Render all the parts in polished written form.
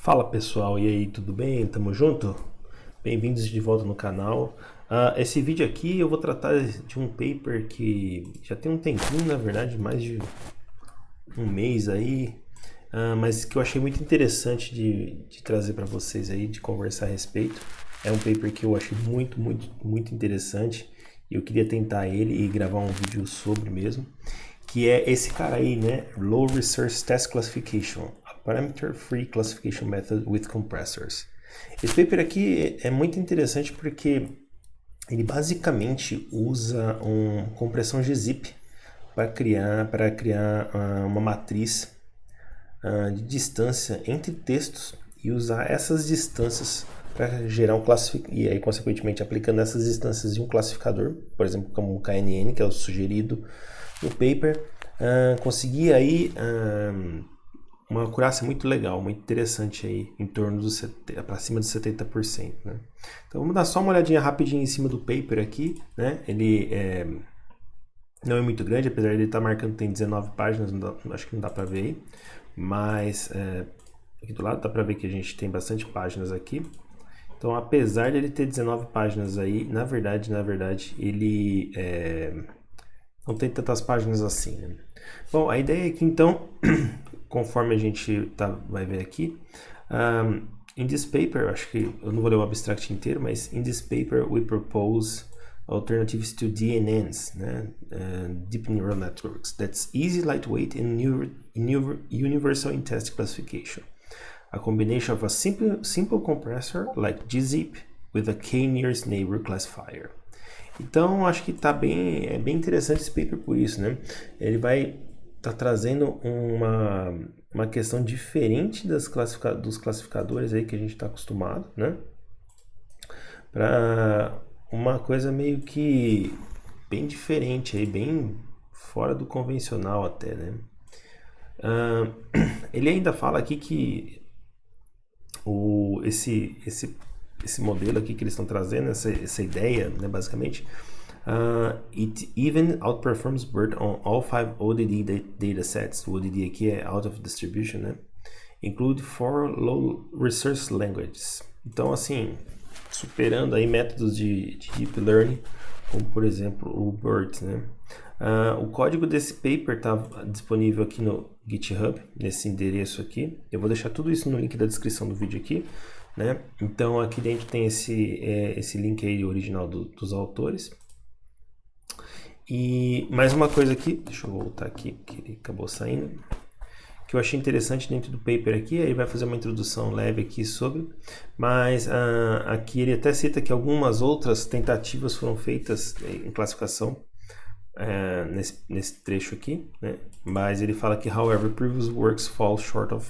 Fala pessoal, e aí, tudo bem? Tamo junto? Bem-vindos de volta no canal. Esse vídeo aqui eu vou tratar de um paper que já tem um tempinho, na verdade, mais de um mês aí, mas que eu achei muito interessante de trazer para vocês aí, de conversar a respeito. É um paper que eu achei muito interessante e eu queria tentar ele e gravar um vídeo sobre mesmo, que é esse cara aí, né? Low Resource Test Classification, a Parameter Free Classification Method with Compressors. Esse paper aqui é muito interessante porque ele basicamente usa uma compressão gzip para criar uma matriz de distância entre textos e usar essas distâncias para gerar um classificador, e aí consequentemente aplicando essas distâncias em um classificador, por exemplo, como o KNN, que é o sugerido no paper, conseguir aí uma acurácia muito legal, muito interessante aí, em torno dos para cima de 70%, né? Então vamos dar só uma olhadinha rapidinho em cima do paper aqui, né? Ele não é muito grande, apesar de ele estar marcando que tem 19 páginas, acho que não dá para ver aí, mas aqui do lado dá para ver que a gente tem bastante páginas aqui. Então, apesar de ele ter 19 páginas aí, na verdade, ele não tem tantas páginas assim, né? Bom, a ideia é que então, conforme a gente vai ver aqui, in this paper, acho que eu não vou ler o abstract inteiro, mas in this paper we propose alternatives to DNNs, né? Deep Neural Networks, that's easy, lightweight, and universal in test classification. A combination of a simple compressor like gzip with a k-nearest neighbor classifier. Então, acho que é bem interessante esse paper por isso, né? Ele vai estar trazendo uma questão diferente dos classificadores aí que a gente está acostumado, né? Para uma coisa meio que bem diferente aí, bem fora do convencional até, né? Ele ainda fala aqui que esse modelo aqui que eles estão trazendo, essa ideia, né, basicamente, it even outperforms BERT on all 5 ODD datasets. O ODD aqui é Out of Distribution, né? Include 4 low resource languages. Então, assim, superando aí métodos de Deep Learning, como por exemplo o BERT, né? O código desse paper está disponível aqui no GitHub, nesse endereço aqui. Eu vou deixar tudo isso no link da descrição do vídeo aqui, né? Então aqui dentro tem esse link aí original dos autores. E mais uma coisa aqui, deixa eu voltar aqui, que ele acabou saindo, que eu achei interessante dentro do paper aqui, aí vai fazer uma introdução leve aqui sobre, mas aqui ele até cita que algumas outras tentativas foram feitas em classificação nesse trecho aqui, né? Mas ele fala que, however, previous works fall short of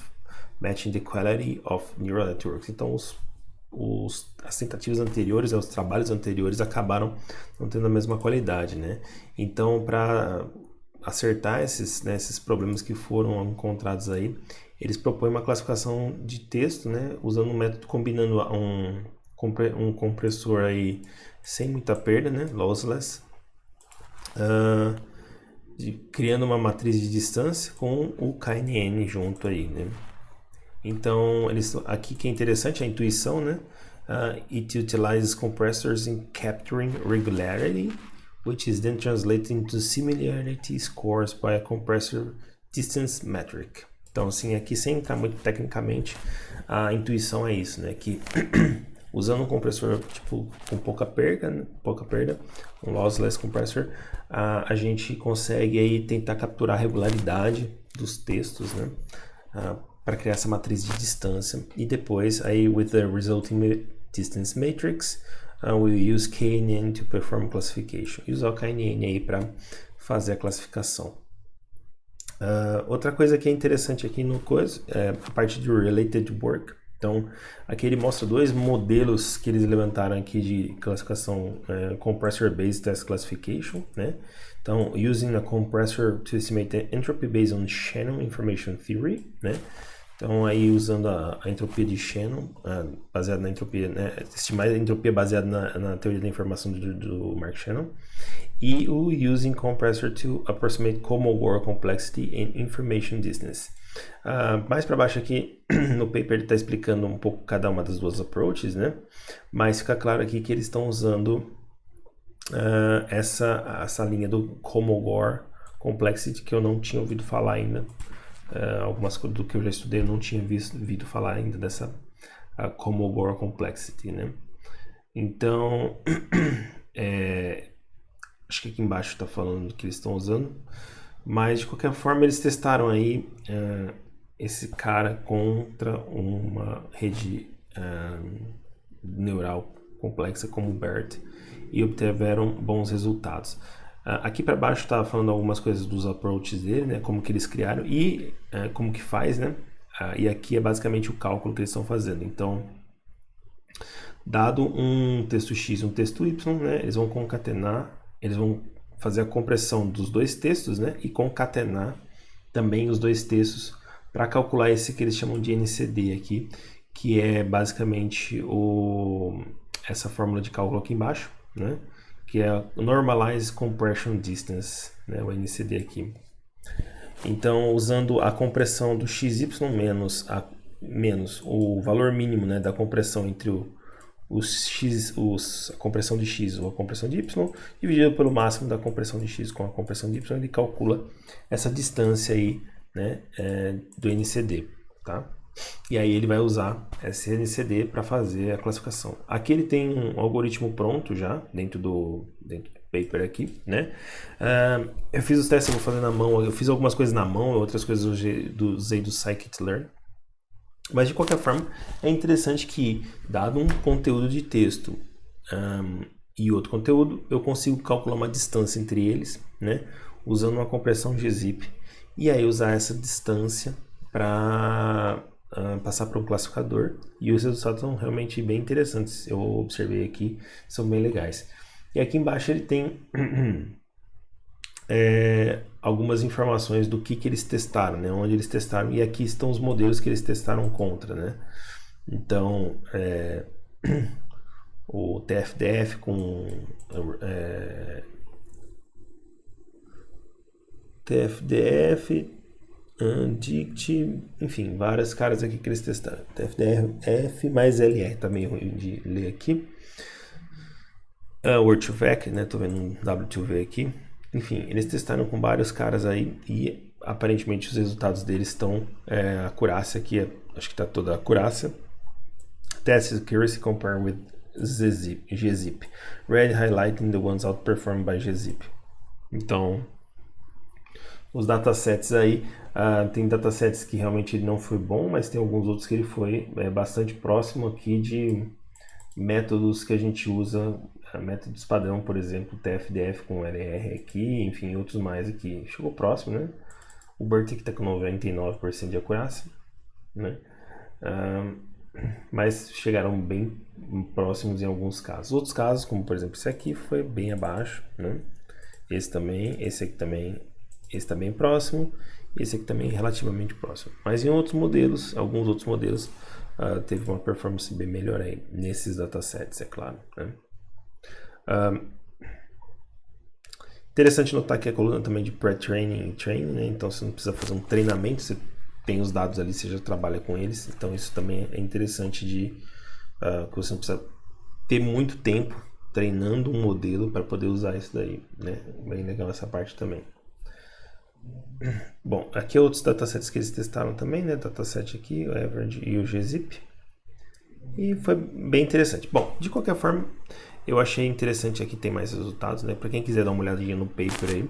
matching the quality of neural networks. Então, as tentativas anteriores, os trabalhos anteriores acabaram não tendo a mesma qualidade, né? Então, para acertar esses problemas que foram encontrados aí, eles propõem uma classificação de texto, né? Usando um método combinando um compressor aí sem muita perda, né? Lossless, criando uma matriz de distância com o KNN junto aí, né? Então, aqui que é interessante a intuição, né? It utilizes compressors in capturing regularity, which is then translated into similarity scores by a compressor distance metric. Então, assim, aqui sem entrar muito tecnicamente, a intuição é isso, né? Que usando um compressor tipo com pouca perda, um lossless compressor, a gente consegue aí tentar capturar a regularidade dos textos, né? Para criar essa matriz de distância, e depois aí with the resulting distance matrix we use KNN to perform classification, e usar o KNN aí para fazer a classificação. Outra coisa que é interessante aqui no coisa é a parte de related work. Então, aqui ele mostra dois modelos que eles levantaram aqui de classificação compressor based test classification, né? Então, using a compressor to estimate the entropy based on Shannon information theory, né? Então, aí usando a entropia de Shannon, baseada na entropia, né? Estimar a entropia baseada na teoria da informação do Mark Shannon. E o using compressor to approximate common world complexity and information distance. Mais para baixo aqui no paper ele está explicando um pouco cada uma das duas approaches, né? Mas fica claro aqui que eles estão usando essa linha do Kolmogorov Complexity, que eu não tinha ouvido falar ainda. Algumas coisas do que eu já estudei eu não tinha ouvido falar ainda dessa Kolmogorov Complexity, né? Então, acho que aqui embaixo está falando que eles estão usando, mas de qualquer forma eles testaram aí esse cara contra uma rede neural complexa como o BERT e obtiveram bons resultados. Aqui para baixo estava falando algumas coisas dos approaches dele, né, como que eles criaram e como que faz, né? E aqui é basicamente o cálculo que eles estão fazendo. Então, dado um texto X e um texto Y, né, eles vão concatenar, eles vão fazer a compressão dos dois textos, né, e concatenar também os dois textos para calcular esse que eles chamam de NCD aqui, que é basicamente essa fórmula de cálculo aqui embaixo, né, que é o Normalized Compression Distance, né, o NCD aqui. Então, usando a compressão do XY menos o valor mínimo, né, da compressão entre a compressão de X ou a compressão de Y, dividido pelo máximo da compressão de X com a compressão de Y, ele calcula essa distância aí, né, do NCD, tá? E aí ele vai usar esse NCD para fazer a classificação. Aqui ele tem um algoritmo pronto já, dentro do paper aqui, né? Eu fiz os testes, eu vou fazer na mão, eu fiz algumas coisas na mão, outras coisas eu usei do scikit-learn. Mas de qualquer forma, é interessante que, dado um conteúdo de texto e outro conteúdo, eu consigo calcular uma distância entre eles, né? Usando uma compressão gzip. E aí usar essa distância para passar para um classificador. E os resultados são realmente bem interessantes. Eu observei aqui, são bem legais. E aqui embaixo ele tem algumas informações do que eles testaram, né? Onde eles testaram, e aqui estão os modelos que eles testaram contra, né? Então, o TFDF com TFDF, DICT, enfim, vários caras aqui que eles testaram. TFDF mais LR, tá meio ruim de ler aqui. Word2Vec, né? Tô vendo um W2V aqui. Enfim, eles testaram com vários caras aí e aparentemente os resultados deles estão a acurácia aqui, acho que está toda a acurácia. Test accuracy compared with gzip. Red highlighting the ones outperformed by gzip. Então, os datasets aí, tem datasets que realmente ele não foi bom, mas tem alguns outros que ele foi bastante próximo aqui de métodos que a gente usa, métodos padrão, por exemplo, TFDF com LR aqui, enfim, outros mais aqui. Chegou próximo, né? O BERT está com 99% de acurácia, né? Mas chegaram bem próximos em alguns casos. Outros casos, como por exemplo esse aqui, foi bem abaixo, né? Esse também, esse aqui também, esse está bem próximo, esse aqui também relativamente próximo. Mas em outros modelos, alguns outros modelos, teve uma performance bem melhor aí, nesses datasets, é claro, né? Interessante notar que a coluna também de pré-training e training, né? Então você não precisa fazer um treinamento, você tem os dados ali, você já trabalha com eles, então isso também é interessante de que você não precisa ter muito tempo treinando um modelo para poder usar isso daí, né? Bem legal essa parte também. Bom, aqui outros datasets que eles testaram também, né? Dataset aqui, o Average e o gzip. E foi bem interessante. Bom, de qualquer forma, eu achei interessante aqui, tem mais resultados, né? Para quem quiser dar uma olhadinha no paper aí,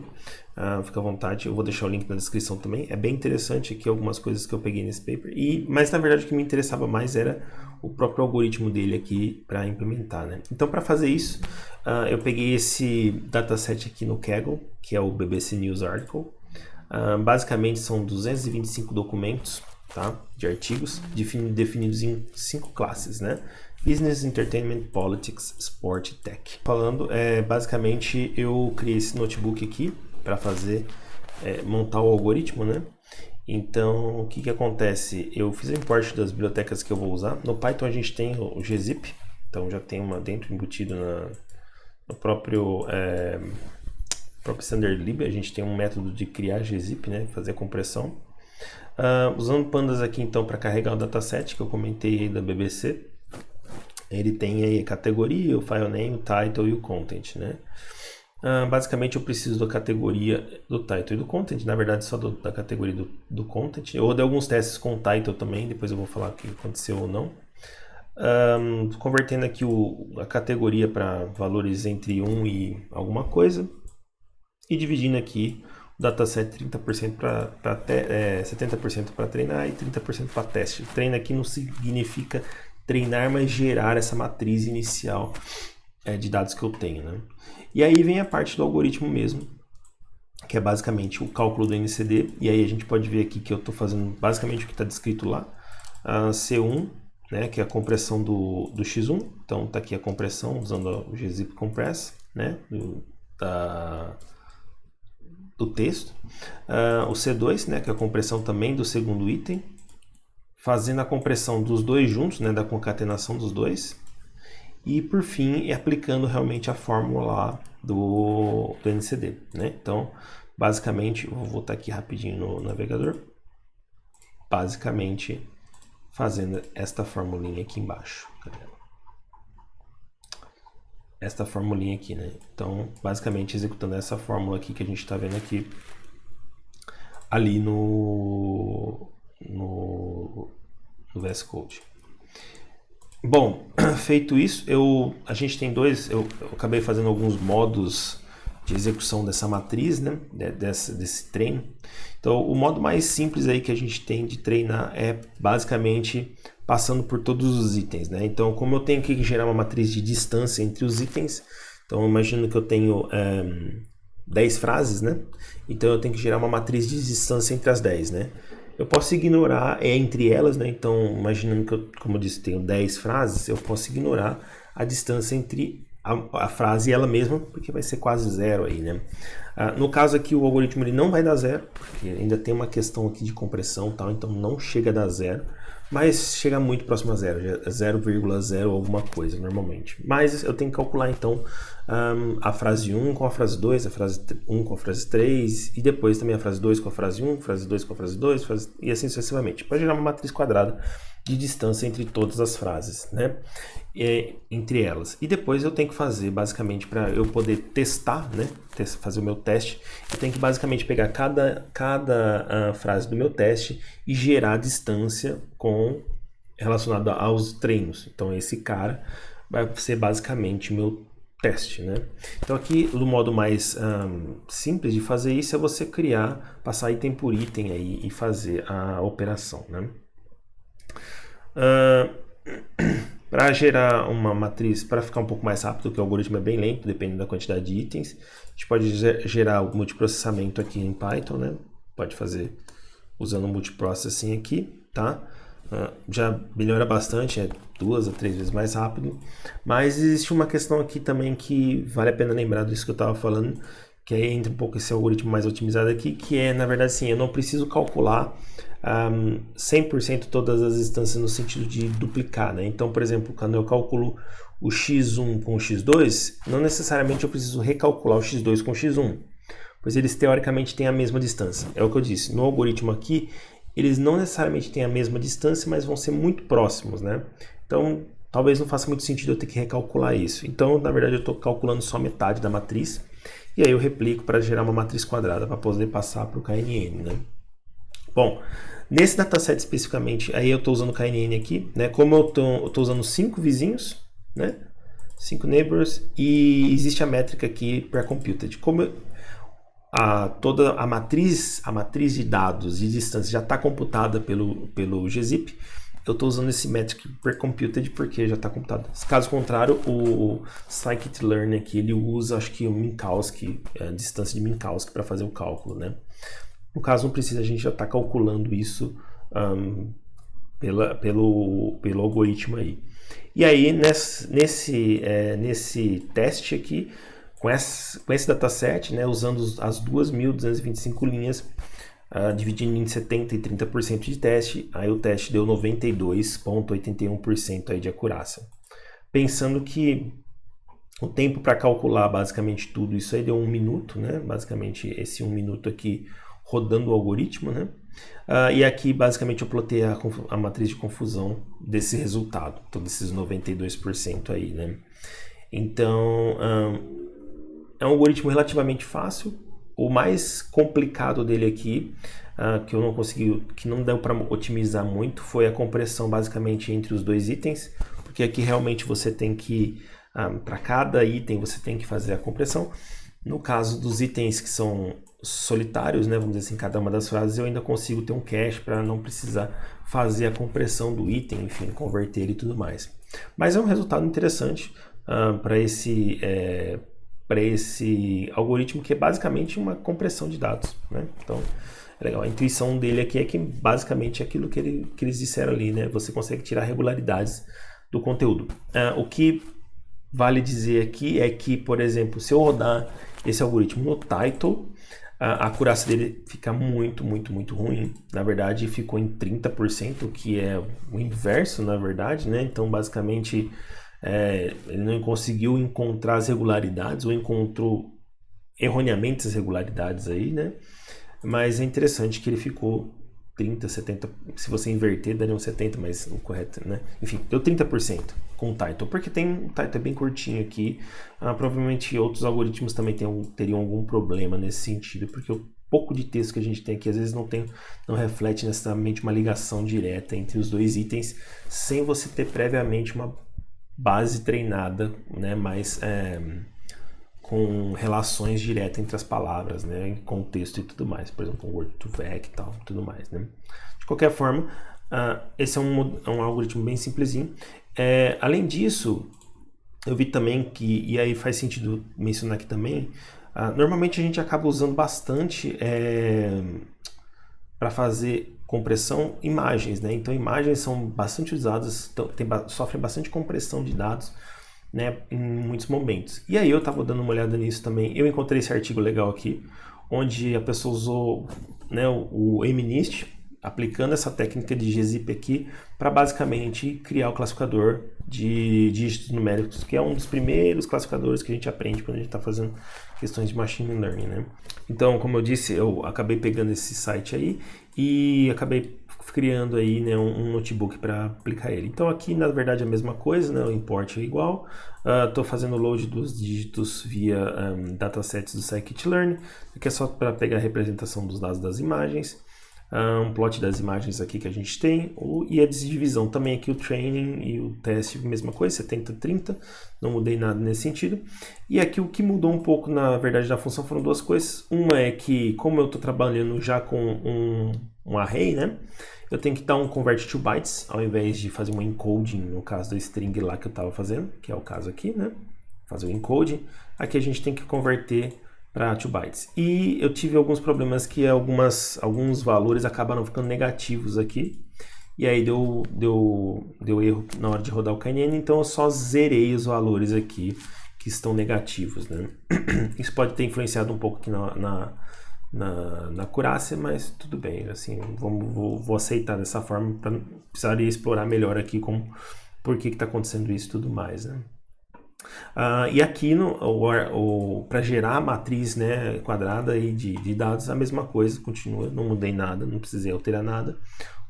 fica à vontade, eu vou deixar o link na descrição também. É bem interessante aqui algumas coisas que eu peguei nesse paper, mas na verdade o que me interessava mais era o próprio algoritmo dele aqui para implementar, né? Então para fazer isso, eu peguei esse dataset aqui no Kaggle, que é o BBC News Article. Basicamente são 225 documentos, tá? De artigos definidos em 5 classes, né? Business, Entertainment, Politics, Sport e Tech. Falando, basicamente eu criei esse notebook aqui para fazer, montar o algoritmo, né? Então, o que acontece? Eu fiz o import das bibliotecas que eu vou usar. No Python a gente tem o gzip, então já tem uma dentro embutido no próprio standard lib. A gente tem um método de criar gzip, né? Fazer a compressão. Usando Pandas aqui então para carregar o dataset que eu comentei aí da BBC, ele tem aí a categoria, o file name, o title e o content, né? Basicamente eu preciso da categoria do title e do content, na verdade só da categoria do content, ou de alguns testes com o title também, depois eu vou falar o que aconteceu ou não. Convertendo aqui a categoria para valores entre 1 e alguma coisa, e dividindo aqui o dataset 30% para 70% para treinar e 30% para teste. Treino aqui não significa treinar, mas gerar essa matriz inicial de dados que eu tenho, né? E aí vem a parte do algoritmo mesmo, que é basicamente o cálculo do NCD, e aí a gente pode ver aqui que eu estou fazendo basicamente o que está descrito lá, C1, né, que é a compressão do X1, então está aqui a compressão usando o gzip compress, né, do texto, o C2, né, que é a compressão também do segundo item, fazendo a compressão dos dois juntos, né, da concatenação dos dois, e por fim aplicando realmente a fórmula lá do NCD, né? Então, basicamente, eu vou voltar aqui rapidinho no navegador, basicamente fazendo esta formulinha aqui embaixo. Esta formulinha aqui, né? Então, basicamente executando essa fórmula aqui que a gente está vendo aqui, ali no VS Code. Bom, feito isso, a gente tem eu acabei fazendo alguns modos de execução dessa matriz, né, desse treino. Então, o modo mais simples aí que a gente tem de treinar é basicamente passando por todos os itens, né? Então, como eu tenho que gerar uma matriz de distância entre os itens, então imagino que eu tenho 10 frases, né? Então, eu tenho que gerar uma matriz de distância entre as 10, né? Eu posso ignorar entre elas, né? Então, imaginando que eu, como eu disse, tenho 10 frases, eu posso ignorar a distância entre a frase e ela mesma, porque vai ser quase zero aí, né? No caso aqui, o algoritmo ele não vai dar zero, porque ainda tem uma questão aqui de compressão e tal, então não chega a dar zero, mas chega muito próximo a zero, 0,0 alguma coisa normalmente. Mas eu tenho que calcular então a frase 1 com a frase 2, a frase 1 com a frase 3, e depois também a frase 2 com a frase 1, frase 2 com a frase 2, e assim sucessivamente, para gerar uma matriz quadrada de distância entre todas as frases, né? Entre elas. E depois eu tenho que fazer, basicamente, para eu poder testar, né? Fazer o meu teste, eu tenho que basicamente pegar cada frase do meu teste e gerar a distância relacionada aos treinos. Então esse cara vai ser basicamente o meu teste, né? Então aqui no modo mais simples de fazer isso é você passar item por item aí e fazer a operação, né? Para gerar uma matriz, para ficar um pouco mais rápido, porque o algoritmo é bem lento, dependendo da quantidade de itens, a gente pode gerar o multiprocessamento aqui em Python, né? Pode fazer usando o multiprocessing aqui, tá? Já melhora bastante, é 2 a 3 vezes mais rápido, mas existe uma questão aqui também que vale a pena lembrar disso que eu estava falando, que aí entra um pouco esse algoritmo mais otimizado aqui, que é, na verdade, assim, eu não preciso calcular 100% todas as instâncias no sentido de duplicar, né? Então, por exemplo, quando eu calculo o x1 com o x2, não necessariamente eu preciso recalcular o x2 com o x1, pois eles teoricamente têm a mesma distância. É o que eu disse, no algoritmo aqui, eles não necessariamente têm a mesma distância, mas vão ser muito próximos, né? Então, talvez não faça muito sentido eu ter que recalcular isso. Então, na verdade, eu estou calculando só metade da matriz, e aí eu replico para gerar uma matriz quadrada, para poder passar para o KNN, né? Bom, nesse dataset especificamente, aí eu estou usando o KNN aqui, né? Como eu estou usando 5 vizinhos, né? 5 neighbors, e existe a métrica aqui pre-computed. Como toda a matriz de dados de distância já está computada pelo gzip, eu estou usando esse metric pre-computed porque já está computado. Caso contrário, o scikit-learn aqui, ele usa, acho que o Minkowski, a distância de Minkowski para fazer o cálculo, né? No caso, não precisa, a gente já está calculando isso pelo algoritmo aí. E aí, nesse teste aqui, com esse dataset, né, usando as 2.225 linhas, dividindo em 70% e 30% de teste, aí o teste deu 92,81% aí de acurácia. Pensando que o tempo para calcular basicamente tudo isso aí deu 1 minuto, né? Basicamente esse 1 minuto aqui rodando o algoritmo, né? E aqui basicamente eu plotei a matriz de confusão desse resultado, então desses 92% aí, né? Então, é um algoritmo relativamente fácil. O mais complicado dele aqui, que eu não consegui, que não deu para otimizar muito, foi a compressão basicamente entre os dois itens, porque aqui realmente você tem que, para cada item você tem que fazer a compressão. No caso dos itens que são solitários, né, vamos dizer assim, cada uma das frases, eu ainda consigo ter um cache para não precisar fazer a compressão do item, enfim, converter ele e tudo mais. Mas é um resultado interessante para esse algoritmo, que é basicamente uma compressão de dados, né? Então, é legal. A intuição dele aqui é que basicamente é aquilo que eles disseram ali, né? Você consegue tirar regularidades do conteúdo. O que vale dizer aqui é que, por exemplo, se eu rodar esse algoritmo no title, a acurácia dele fica muito, muito, muito ruim. Na verdade, ficou em 30%, que é o inverso, na verdade, né? Então, basicamente, ele não conseguiu encontrar as regularidades, ou encontrou erroneamente as regularidades aí, né? Mas é interessante que ele ficou 30, 70, se você inverter daria um 70, mas o correto, né? Enfim, deu 30% com o title, porque o title é bem curtinho aqui. Provavelmente outros algoritmos também teriam algum problema nesse sentido, porque o pouco de texto que a gente tem aqui às vezes não reflete necessariamente uma ligação direta entre os dois itens, sem você ter previamente uma base treinada, né? Mas com relações diretas entre as palavras, né, contexto e tudo mais, por exemplo, word to vec e tal, tudo mais, né. De qualquer forma, esse é um algoritmo bem simplesinho. Além disso, eu vi também que, e aí faz sentido mencionar aqui também, normalmente a gente acaba usando bastante para fazer compressão imagens, né, então imagens são bastante usadas, sofrem bastante compressão de dados, né, em muitos momentos. E aí eu estava dando uma olhada nisso também, eu encontrei esse artigo legal aqui, onde a pessoa usou, né, o MNIST, aplicando essa técnica de gzip aqui, para basicamente criar o classificador de dígitos numéricos, que é um dos primeiros classificadores que a gente aprende quando a gente está fazendo questões de machine learning, né? Então, como eu disse, eu acabei pegando esse site aí e acabei criando aí, né, um notebook para aplicar ele. Então aqui na verdade é a mesma coisa, né, o import é igual. Estou fazendo o load dos dígitos via datasets do scikit-learn, que é só para pegar a representação dos dados das imagens. Um plot das imagens aqui que a gente tem, e a divisão também aqui, o training e o teste, mesma coisa, 70-30, não mudei nada nesse sentido. E aqui o que mudou um pouco, na verdade, da função foram duas coisas. Uma é que, como eu estou trabalhando já com um array, né, eu tenho que dar um convert to bytes, ao invés de fazer um encoding, no caso do string lá que eu estava fazendo, que é o caso aqui, né, fazer o encoding. Aqui a gente tem que converter para 2 bytes. E eu tive alguns problemas que alguns valores acabaram ficando negativos aqui. E aí deu erro na hora de rodar o KNN, então eu só zerei os valores aqui que estão negativos, né? Isso pode ter influenciado um pouco aqui na acurácia, mas tudo bem, assim, vou aceitar dessa forma, para precisaria explorar melhor aqui por que está acontecendo isso e tudo mais, né? E aqui para gerar a matriz, né, quadrada aí de dados, a mesma coisa, continua, não mudei nada, não precisei alterar nada,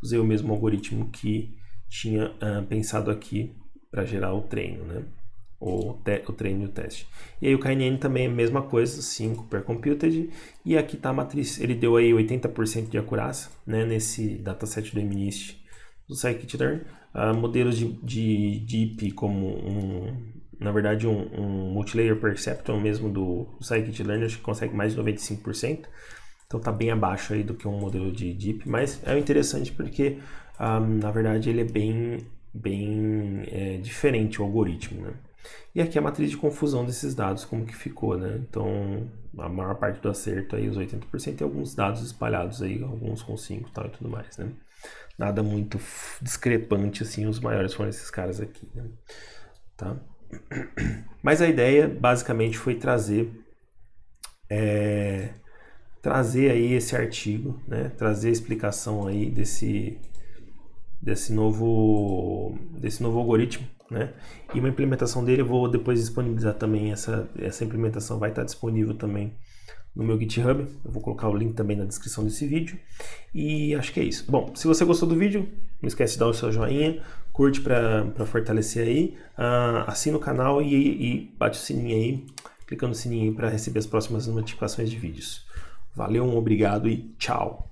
usei o mesmo algoritmo que tinha pensado aqui para gerar o treino, né, o treino e o teste. E aí o KNN também é a mesma coisa, 5 per computed, e aqui está a matriz, ele deu aí 80% de acurácia, né, nesse dataset do MNIST do scikit-learn. Modelos de DeepP como na verdade um multilayer perceptron mesmo do scikit-learn, acho que consegue mais de 95%, então está bem abaixo aí do que um modelo de DeepP, mas é interessante porque na verdade ele é bem diferente o algoritmo, né? E aqui a matriz de confusão desses dados, como que ficou, né? Então a maior parte do acerto aí, os 80%, e alguns dados espalhados aí, alguns com 5 e tal e tudo mais, né? Nada muito discrepante assim, os maiores foram esses caras aqui, né? Tá? Mas a ideia basicamente foi trazer aí esse artigo, né? Trazer a explicação aí desse novo algoritmo, né? E uma implementação dele, eu vou depois disponibilizar também, essa implementação vai estar disponível também no meu GitHub. Eu vou colocar o link também na descrição desse vídeo. E acho que é isso. Bom, se você gostou do vídeo, não esquece de dar o seu joinha, curte para fortalecer aí, assina o canal e bate o sininho aí, clica no sininho aí para receber as próximas notificações de vídeos. Valeu, obrigado e tchau!